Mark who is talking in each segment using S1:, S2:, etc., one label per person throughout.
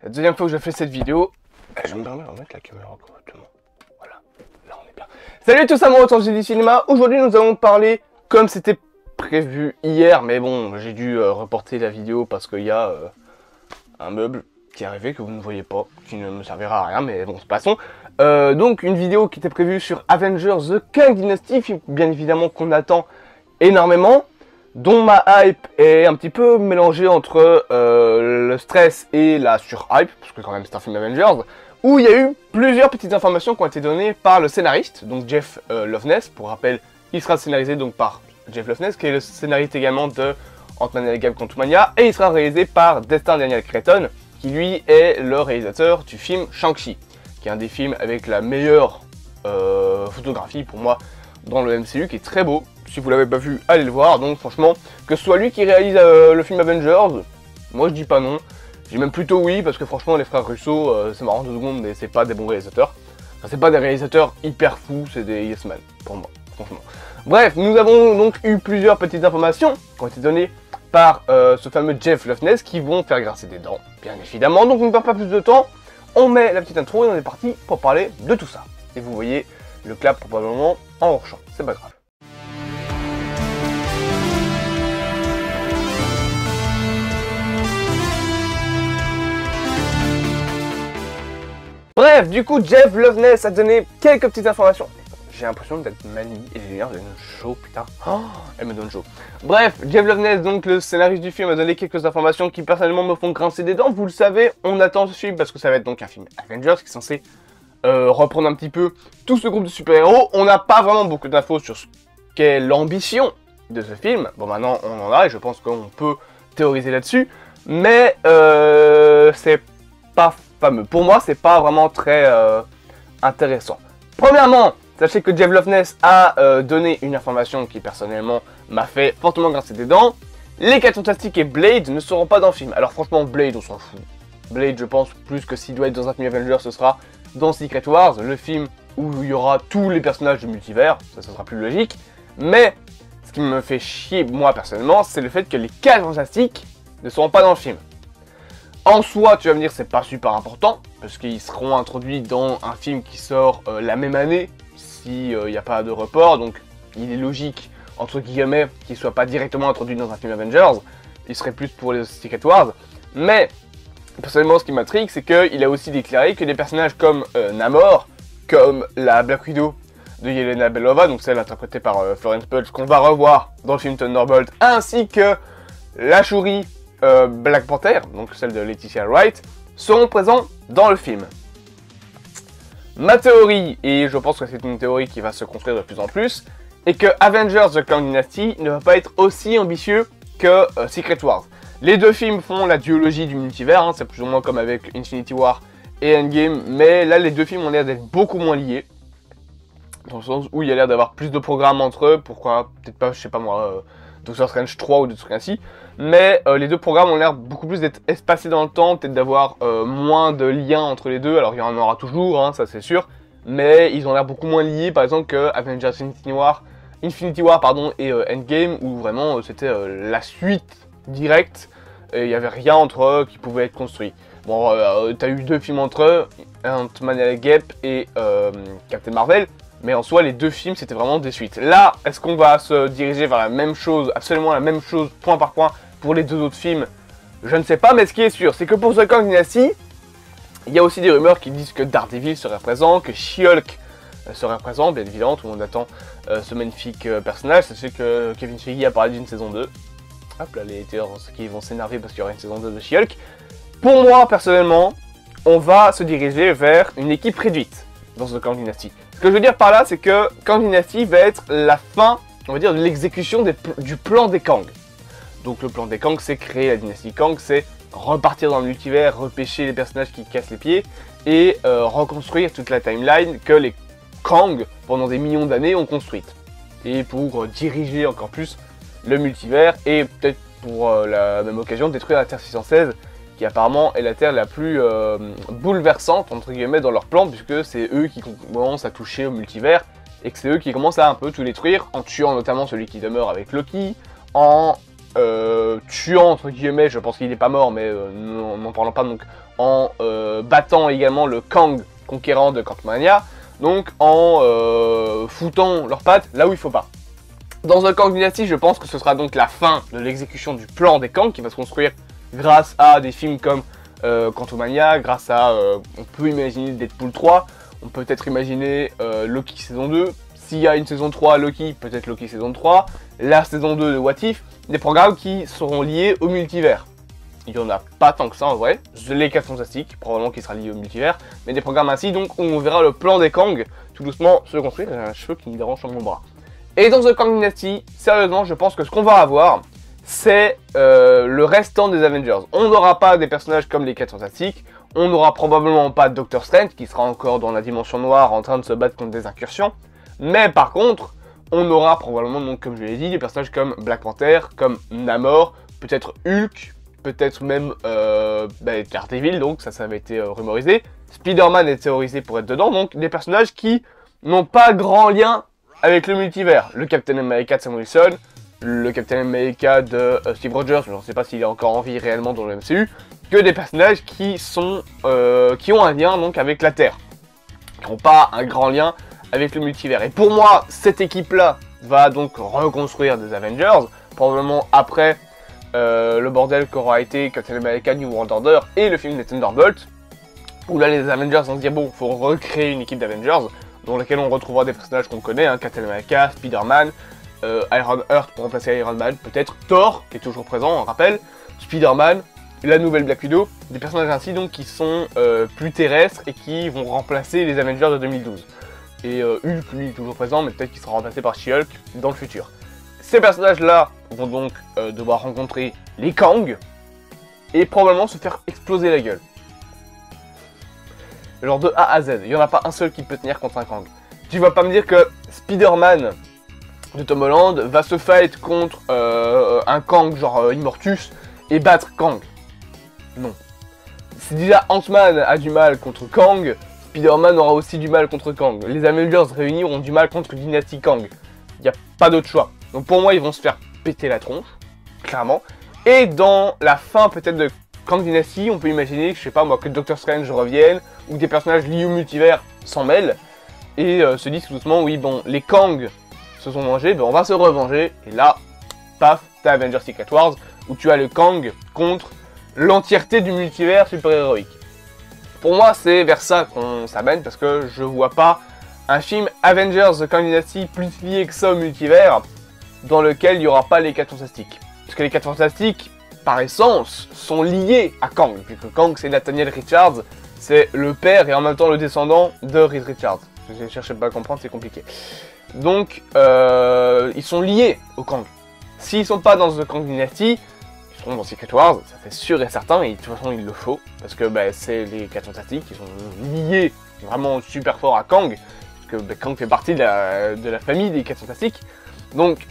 S1: La deuxième fois que je fais cette vidéo, je me permets de remettre la caméra correctement. Voilà, là on est bien. Salut à tous, amoureux du cinéma. Aujourd'hui nous allons parler, comme c'était prévu hier, mais bon, j'ai dû reporter la vidéo parce qu'il y a un meuble qui est arrivé que vous ne voyez pas, qui ne me servira à rien, mais bon, passons. Donc une vidéo qui était prévue sur Avengers The Kang Dynasty, film bien évidemment qu'on attend énormément, dont ma hype est un petit peu mélangée entre le stress et la surhype, parce que quand même c'est un film Avengers, où il y a eu plusieurs petites informations qui ont été données par le scénariste, donc Jeff Loveness. Pour rappel, il sera scénarisé donc par Jeff Loveness, qui est le scénariste également de Ant-Man et la Guêpe Quantumania, et il sera réalisé par Destin Daniel Cretton, qui lui est le réalisateur du film Shang-Chi, qui est un des films avec la meilleure photographie pour moi dans le MCU, qui est très beau. Si vous l'avez pas vu, allez le voir. Donc franchement, que ce soit lui qui réalise le film Avengers, moi je dis pas non. Je dis même plutôt oui, parce que franchement les frères Russo, c'est marrant 2 secondes, mais c'est pas des bons réalisateurs. Enfin, c'est pas des réalisateurs hyper fous, c'est des yes man, pour moi, franchement. Bref, nous avons donc eu plusieurs petites informations qui ont été données par ce fameux Jeff Loveness, qui vont faire grincer des dents, bien évidemment. Donc on ne perd pas plus de temps, on met la petite intro et on est parti pour parler de tout ça. Et vous voyez le clap probablement en hors-champ, c'est pas grave. Bref, du coup, Jeff Loveness a donné quelques petites informations. J'ai l'impression d'être manie et les lumières deviennent chaud, putain. Oh, elle me donne chaud. Bref, Jeff Loveness, donc le scénariste du film, a donné quelques informations qui personnellement me font grincer des dents. Vous le savez, on attend ce film parce que ça va être donc un film Avengers qui est censé reprendre un petit peu tout ce groupe de super-héros. On n'a pas vraiment beaucoup d'infos sur ce qu'est l'ambition de ce film. Bon, maintenant on en a et je pense qu'on peut théoriser là-dessus. Mais c'est pas fameux. Pour moi, c'est pas vraiment très intéressant. Premièrement, sachez que Jeff Loveness a donné une information qui personnellement m'a fait fortement grincer des dents. Les 4 Fantastiques et Blade ne seront pas dans le film. Alors franchement, Blade, on s'en fout. Blade, je pense plus que s'il doit être dans un film Avengers, ce sera dans Secret Wars, le film où il y aura tous les personnages du multivers. Ça sera plus logique. Mais ce qui me fait chier, moi personnellement, c'est le fait que les 4 Fantastiques ne seront pas dans le film. En soi, tu vas me dire, c'est pas super important, parce qu'ils seront introduits dans un film qui sort la même année, s'il n'y a pas de report, donc il est logique, entre guillemets, qu'ils ne soient pas directement introduits dans un film Avengers, il serait plus pour les Secret Wars, mais personnellement, ce qui m'intrigue, c'est qu'il a aussi déclaré que des personnages comme Namor, comme la Black Widow de Yelena Belova, donc celle interprétée par Florence Pugh, qu'on va revoir dans le film Thunderbolt, ainsi que la Shuri Black Panther, donc celle de Letitia Wright, seront présents dans le film. Ma théorie, et je pense que c'est une théorie qui va se construire de plus en plus, est que Avengers The Kang Dynasty ne va pas être aussi ambitieux que Secret Wars. Les deux films font la duologie du multivers, hein, c'est plus ou moins comme avec Infinity War et Endgame, mais là les deux films ont l'air d'être beaucoup moins liés, dans le sens où il y a l'air d'avoir plus de programmes entre eux, pourquoi, peut-être pas, je sais pas moi, Doctor Strange 3 ou des trucs ainsi, mais les deux programmes ont l'air beaucoup plus d'être espacés dans le temps, peut-être d'avoir moins de liens entre les deux. Alors il y en aura toujours, hein, ça c'est sûr, mais ils ont l'air beaucoup moins liés par exemple que Avengers Infinity War pardon, et Endgame, où vraiment c'était la suite directe, et il n'y avait rien entre eux qui pouvait être construit. Bon, t'as eu 2 films entre eux, Ant-Man et la Guêpe et Captain Marvel, mais en soi, les 2 films, c'était vraiment des suites. Là, est-ce qu'on va se diriger vers la même chose, absolument la même chose, point par point, pour les 2 autres films? Je ne sais pas, mais ce qui est sûr, c'est que pour The Kang Dynasty, il y a aussi des rumeurs qui disent que Daredevil serait présent, que She-Hulk serait présent, bien évidemment, tout le monde attend ce magnifique personnage. Sachez que Kevin Feige a parlé d'une saison 2. Hop là, les haters qui vont s'énerver parce qu'il y aura une saison 2 de She-Hulk. Pour moi, personnellement, on va se diriger vers une équipe réduite dans The Kang Dynasty. Ce que je veux dire par là, c'est que Kang Dynasty va être la fin, on va dire, de l'exécution du plan des Kang. Donc le plan des Kang, c'est créer la dynastie Kang, c'est repartir dans le multivers, repêcher les personnages qui cassent les pieds et reconstruire toute la timeline que les Kang, pendant des millions d'années, ont construite. Et pour diriger encore plus le multivers et peut-être pour la même occasion détruire la Terre 616, qui apparemment est la Terre la plus bouleversante, entre guillemets, dans leur plan, puisque c'est eux qui commencent à toucher au multivers, et que c'est eux qui commencent à un peu tout détruire, en tuant notamment celui qui demeure avec Loki, en tuant, entre guillemets, je pense qu'il n'est pas mort, mais n'en parlons pas, donc en battant également le Kang conquérant de Quantumania, donc en foutant leurs pattes là où il faut pas. Dans The Kang Dynasty, je pense que ce sera donc la fin de l'exécution du plan des Kang qui va se construire grâce à des films comme Quantumania, grâce à, on peut imaginer Deadpool 3, on peut peut-être imaginer Loki saison 2, s'il y a une saison 3 Loki, peut-être Loki saison 3, la saison 2 de What If, des programmes qui seront liés au multivers. Il n'y en a pas tant que ça en vrai, les 4 Fantastiques, probablement qui sera lié au multivers, mais des programmes ainsi, donc où on verra le plan des Kang tout doucement se construire. J'ai un cheveu qui me dérange sur mon bras. Et dans The Kang Dynasty, sérieusement, je pense que ce qu'on va avoir, c'est le restant des Avengers. On n'aura pas des personnages comme les 4 Fantastiques, on n'aura probablement pas Doctor Strange, qui sera encore dans la dimension noire en train de se battre contre des incursions, mais par contre, on aura probablement, donc, comme je l'ai dit, des personnages comme Black Panther, comme Namor, peut-être Hulk, peut-être même Daredevil, donc ça avait été rumorisé. Spider-Man est théorisé pour être dedans, donc des personnages qui n'ont pas grand lien avec le multivers. Le Captain America de Sam Wilson, le Captain America de Steve Rogers, je ne sais pas s'il est encore en vie réellement dans le MCU, que des personnages qui ont un lien donc avec la Terre, qui n'ont pas un grand lien avec le multivers. Et pour moi, cette équipe-là va donc reconstruire des Avengers, probablement après le bordel qu'aura été Captain America New World Order et le film des Thunderbolts, où là les Avengers vont se dire bon, faut recréer une équipe d'Avengers, dans laquelle on retrouvera des personnages qu'on connaît, hein, Captain America, Spider-Man, Iron Heart pour remplacer Iron Man, peut-être Thor, qui est toujours présent, on rappelle, Spider-Man, la nouvelle Black Widow, des personnages ainsi donc qui sont plus terrestres et qui vont remplacer les Avengers de 2012. Et Hulk, lui, est toujours présent, mais peut-être qu'il sera remplacé par She-Hulk dans le futur. Ces personnages-là vont donc devoir rencontrer les Kang et probablement se faire exploser la gueule. Genre de A à Z, il n'y en a pas un seul qui peut tenir contre un Kang. Tu vas pas me dire que Spider-Man de Tom Holland va se fight contre un Kang genre Immortus et battre Kang. Non. Si déjà Ant-Man a du mal contre Kang, Spider-Man aura aussi du mal contre Kang. Les Avengers réunis auront du mal contre Dynasty Kang. Il n'y a pas d'autre choix. Donc pour moi, ils vont se faire péter la tronche, clairement. Et dans la fin peut-être de Kang Dynasty, on peut imaginer, je sais pas moi, que Doctor Strange revienne, ou que des personnages liés au multivers s'en mêlent, et se disent tout doucement, oui bon, les Kang se sont vengés, ben on va se revenger, et là, paf, t'as Avengers Secret Wars, où tu as le Kang contre l'entièreté du multivers super-héroïque. Pour moi, c'est vers ça qu'on s'amène, parce que je vois pas un film Avengers The Kang Dynasty plus lié que ça au multivers, dans lequel il n'y aura pas les 4 Fantastiques. Parce que les 4 Fantastiques, par essence, sont liés à Kang, puisque Kang c'est Nathaniel Richards, c'est le père et en même temps le descendant de Reed Richards. Je ne cherchais pas à comprendre, c'est compliqué. Donc, ils sont liés au Kang. S'ils sont pas dans The Kang Dynasty, ils seront dans Secret Wars, ça c'est sûr et certain, et de toute façon il le faut, parce que bah, c'est les 4 Fantastiques qui sont liés vraiment super fort à Kang, parce que bah, Kang fait partie de la famille des 4 Fantastiques. Donc,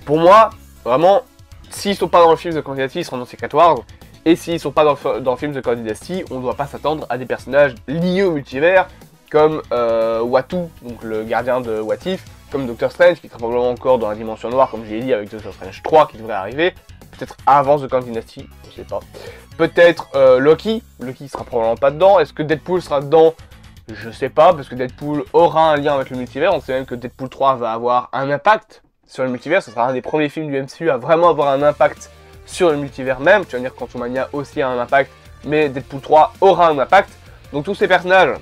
S1: pour moi, vraiment, s'ils sont pas dans le film The Kang Dynasty, ils seront dans Secret Wars, et s'ils sont pas dans le film The Kang Dynasty, on ne doit pas s'attendre à des personnages liés au multivers, comme Watu, donc le gardien de What If, comme Doctor Strange, qui sera probablement encore dans la dimension noire, comme je l'ai dit, avec Doctor Strange 3 qui devrait arriver, peut-être avant The Kang Dynasty, je sais pas. Peut-être Loki sera probablement pas dedans. Est-ce que Deadpool sera dedans? Je sais pas, parce que Deadpool aura un lien avec le multivers. On sait même que Deadpool 3 va avoir un impact sur le multivers. Ce sera un des premiers films du MCU à vraiment avoir un impact sur le multivers même. Tu vas me dire que Quantumania aussi a un impact, mais Deadpool 3 aura un impact. Donc tous ces personnages,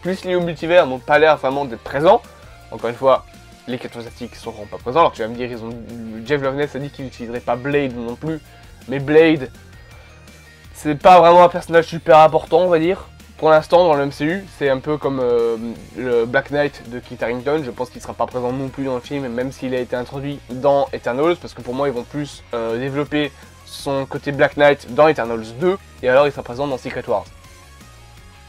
S1: plus liés au multivers, n'ont pas l'air vraiment d'être présents. Encore une fois, les 4 Fantastiques ne seront pas présents. Alors tu vas me dire, Jeff Loveness a dit qu'il n'utiliserait pas Blade non plus. Mais Blade, c'est pas vraiment un personnage super important, on va dire. Pour l'instant, dans le MCU, c'est un peu comme le Black Knight de Kit Harington. Je pense qu'il ne sera pas présent non plus dans le film, même s'il a été introduit dans Eternals. Parce que pour moi, ils vont plus développer son côté Black Knight dans Eternals 2. Et alors, il sera présent dans Secret Wars.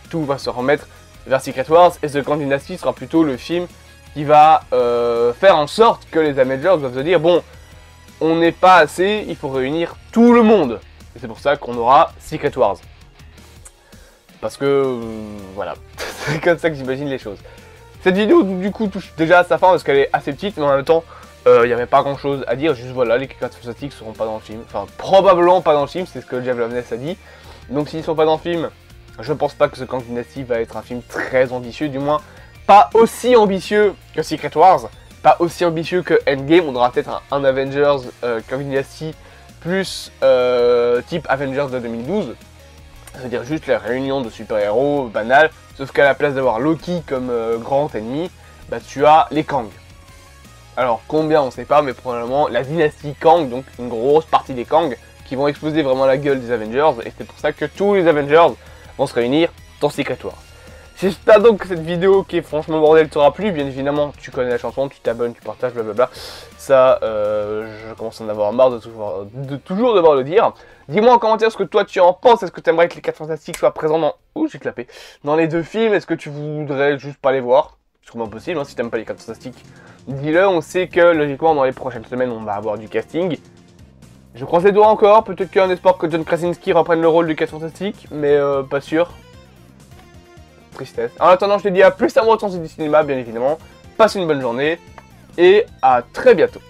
S1: Tout va se remettre vers Secret Wars. Et The Kang Dynasty sera plutôt le film qui va faire en sorte que les Avengers doivent se dire, bon, on n'est pas assez, il faut réunir tout le monde. Et c'est pour ça qu'on aura Secret Wars. Parce que, voilà, c'est comme ça que j'imagine les choses. Cette vidéo, du coup, touche déjà à sa fin parce qu'elle est assez petite, mais en même temps, Il n'y avait pas grand chose à dire, juste voilà, les 4 Fantastiques seront pas dans le film. Enfin, probablement pas dans le film, c'est ce que Jeff Loveness a dit. Donc s'ils sont pas dans le film, je pense pas que The Kang Dynasty va être un film très ambitieux, du moins pas aussi ambitieux que Secret Wars, pas aussi ambitieux que Endgame. On aura peut-être un Avengers Kang Dynasty plus type Avengers de 2012. C'est-à-dire juste la réunion de super-héros banale, sauf qu'à la place d'avoir Loki comme grand ennemi, bah tu as les Kang. Alors combien on sait pas, mais probablement la dynastie Kang, donc une grosse partie des Kang, qui vont exploser vraiment la gueule des Avengers, et c'est pour ça que tous les Avengers vont se réunir dans Secret Wars. J'espère donc que cette vidéo qui est franchement bordel t'aura plu. Bien évidemment, tu connais la chanson, tu t'abonnes, tu partages, blablabla. Ça, je commence à en avoir marre de toujours devoir le dire. Dis-moi en commentaire ce que toi tu en penses. Est-ce que tu aimerais que les 4 Fantastiques soient présents dans... Ouh, j'ai clapé. Dans les 2 films, est-ce que tu voudrais juste pas les voir? C'est sûrement possible, hein, si t'aimes pas les 4 Fantastiques. Dis-le, on sait que logiquement dans les prochaines semaines on va avoir du casting. Je croise les doigts encore, peut-être qu'il y a un espoir que John Krasinski reprenne le rôle du 4 Fantastiques, mais pas sûr. Tristesse. En attendant, je te dis à plus à moi au sens du cinéma, bien évidemment. Passe une bonne journée et à très bientôt.